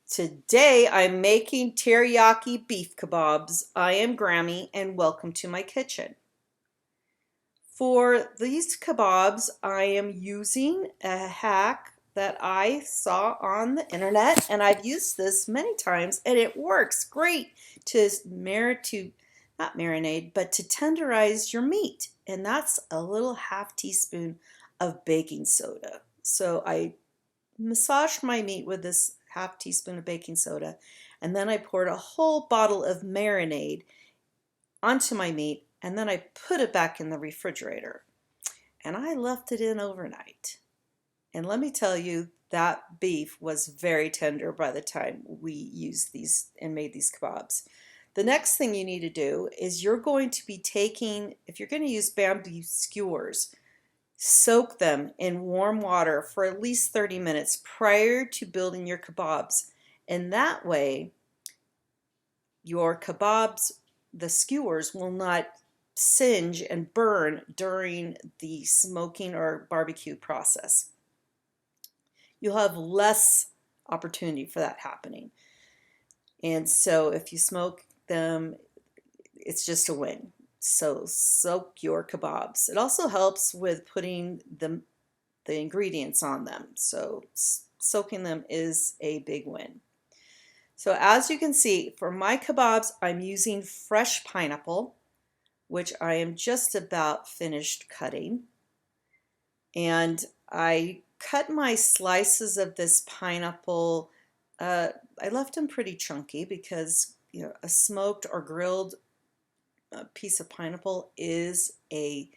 Today I'm making teriyaki beef kebabs. I am Grammy and welcome to my kitchen. For these kebabs, I am using a hack that I saw on the internet, and I've used this many times and it works great to not marinate, but to tenderize your meat. And that's a little half teaspoon of baking soda. So I massaged my meat with this half teaspoon of baking soda, and then I poured a whole bottle of marinade onto my meat, and then I put it back in the refrigerator. And I left it in overnight. And let me tell you, that beef was very tender by the time we used these and made these kebabs. The next thing you need to do is you're going to be taking, if you're going to use bamboo skewers, soak them in warm water for at least 30 minutes prior to building your kebabs. And that way, your kebabs, the skewers, will not singe and burn during the smoking or barbecue process. You'll have less opportunity for that happening. And so if you smoke them, it's just a win. So soak your kebabs. It also helps with putting the ingredients on them. So soaking them is a big win. So as you can see, for my kebabs, I'm using fresh pineapple, which I am just about finished cutting. And I cut my slices of this pineapple. I left them pretty chunky because a smoked or grilled piece of pineapple is a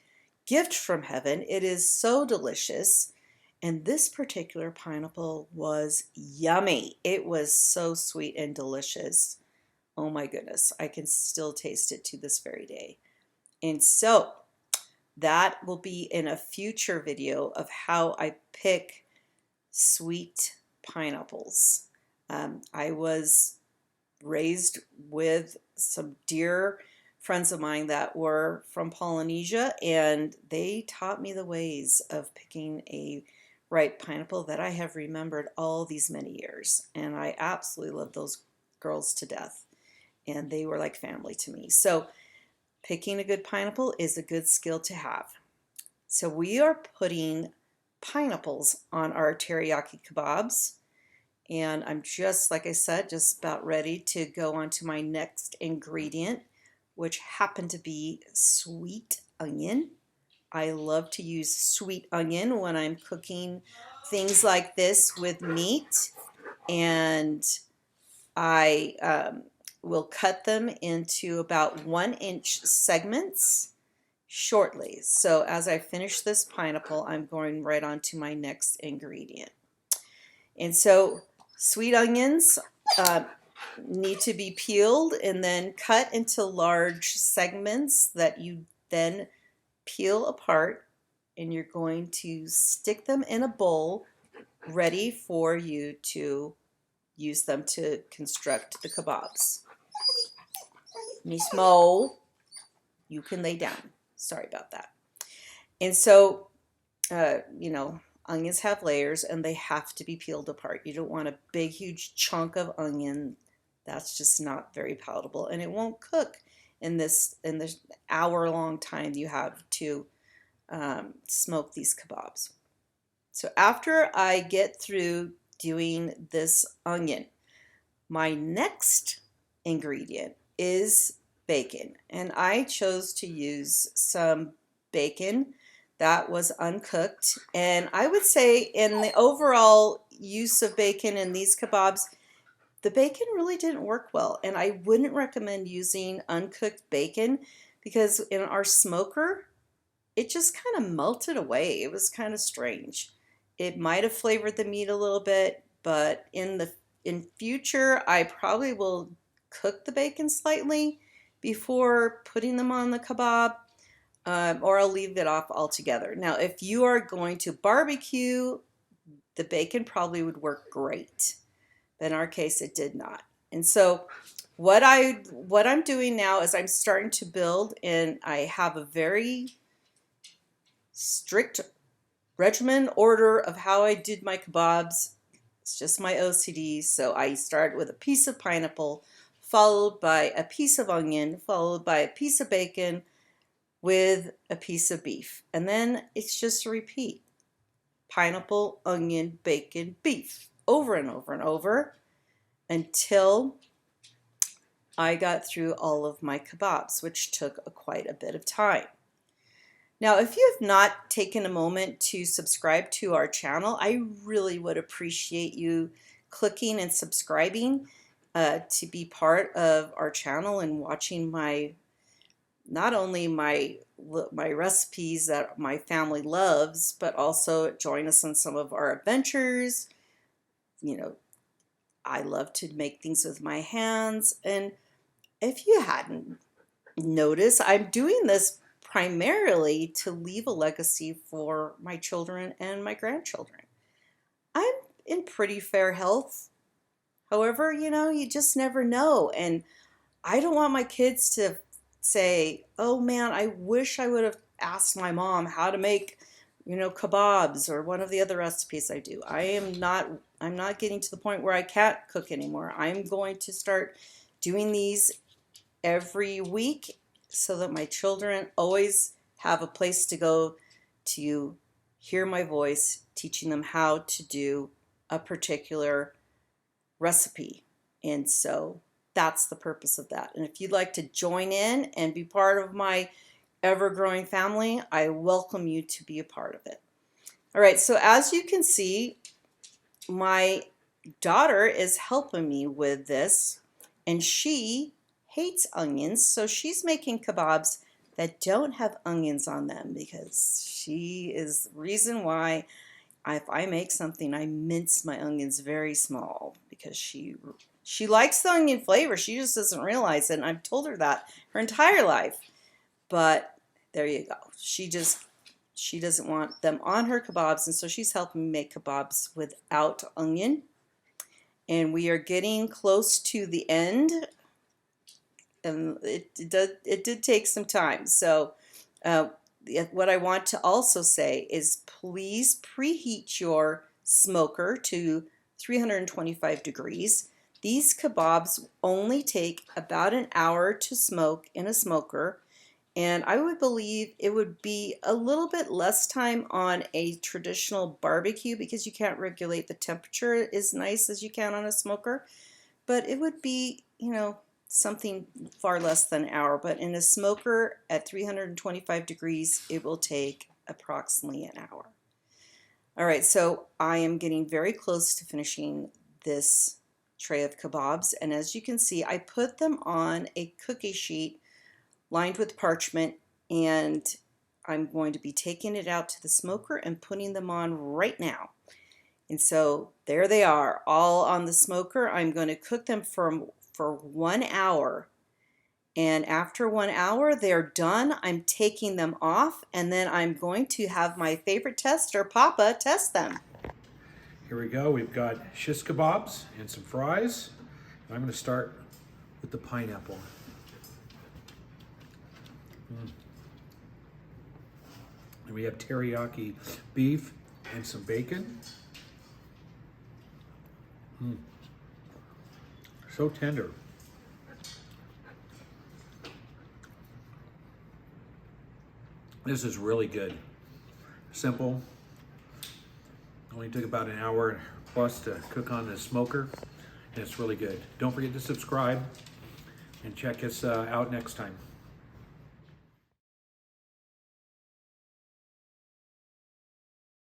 gift from heaven. It is so delicious. And this particular pineapple was yummy. It was so sweet and delicious. Oh my goodness, I can still taste it to this very day. And so that will be in a future video of how I pick sweet pineapples. I was raised with some dear friends of mine that were from Polynesia, and they taught me the ways of picking a ripe pineapple that I have remembered all these many years. And I absolutely love those girls to death, and they were like family to me. So picking a good pineapple is a good skill to have. So we are putting pineapples on our teriyaki kebabs, and I'm just, like I said, just about ready to go on to my next ingredient, which happened to be sweet onion. I love to use sweet onion when I'm cooking things like this with meat, and I will cut them into about 1-inch segments shortly. So as I finish this pineapple, I'm going right on to my next ingredient. And so sweet onions need to be peeled and then cut into large segments that you then peel apart, and you're going to stick them in a bowl ready for you to use them to construct the kebabs. Miss Mo, you can lay down. Sorry about that. And so, onions have layers and they have to be peeled apart. You don't want a big, huge chunk of onion. That's just not very palatable, and it won't cook in this hour-long time you have to smoke these kebabs. So after I get through doing this onion, my next ingredient is bacon, and I chose to use some bacon that was uncooked. And I would say in the overall use of bacon in these kebabs, the bacon really didn't work well, and I wouldn't recommend using uncooked bacon because in our smoker, it just kind of melted away. It was kind of strange. It might have flavored the meat a little bit, but in future, I probably will cook the bacon slightly before putting them on the kebab, or I'll leave it off altogether. Now, if you are going to barbecue, the bacon probably would work great. But in our case, it did not. And so what I'm doing now is I'm starting to build, and I have a very strict regimen order of how I did my kebabs. It's just my OCD. So I start with a piece of pineapple, followed by a piece of onion, followed by a piece of bacon with a piece of beef. And then it's just a repeat. Pineapple, onion, bacon, beef, over and over and over until I got through all of my kebabs, which took quite a bit of time. Now, if you have not taken a moment to subscribe to our channel, I really would appreciate you clicking and subscribing to be part of our channel and watching not only my recipes that my family loves, but also join us on some of our adventures. You know, I love to make things with my hands, and if you hadn't noticed, I'm doing this primarily to leave a legacy for my children and my grandchildren. I'm in pretty fair health. However, you just never know. And I don't want my kids to say, oh man, I wish I would have asked my mom how to make, kebabs or one of the other recipes I do. I'm not getting to the point where I can't cook anymore. I'm going to start doing these every week so that my children always have a place to go to hear my voice, teaching them how to do a particular recipe. And so that's the purpose of that. And if you'd like to join in and be part of my ever-growing family, I welcome you to be a part of it. All right, so as you can see, my daughter is helping me with this, and she hates onions, so she's making kebabs that don't have onions on them because she is the reason why if I make something, I mince my onions very small because she likes the onion flavor. She just doesn't realize it, and I've told her that her entire life. But there you go. She doesn't want them on her kebabs, and so she's helping me make kebabs without onion. And we are getting close to the end. And it did take some time. So what I want to also say is please preheat your smoker to 325 degrees. These kebabs only take about an hour to smoke in a smoker, and I would believe it would be a little bit less time on a traditional barbecue because you can't regulate the temperature as nice as you can on a smoker, but it would be, something far less than an hour. But in a smoker at 325 degrees, it will take approximately an hour. All right, so I am getting very close to finishing this tray of kebabs, and as you can see, I put them on a cookie sheet lined with parchment, and I'm going to be taking it out to the smoker and putting them on right now. And so there they are, all on the smoker. I'm going to cook them for 1 hour, and after 1 hour they're done. I'm taking them off, and then I'm going to have my favorite tester, Papa, test them. Here we go. We've got shish kebabs and some fries. And I'm going to start with the pineapple. And we have teriyaki beef and some bacon. So tender. This is really good. Simple. Only took about an hour plus to cook on the smoker, and it's really good. Don't forget to subscribe and check us out next time.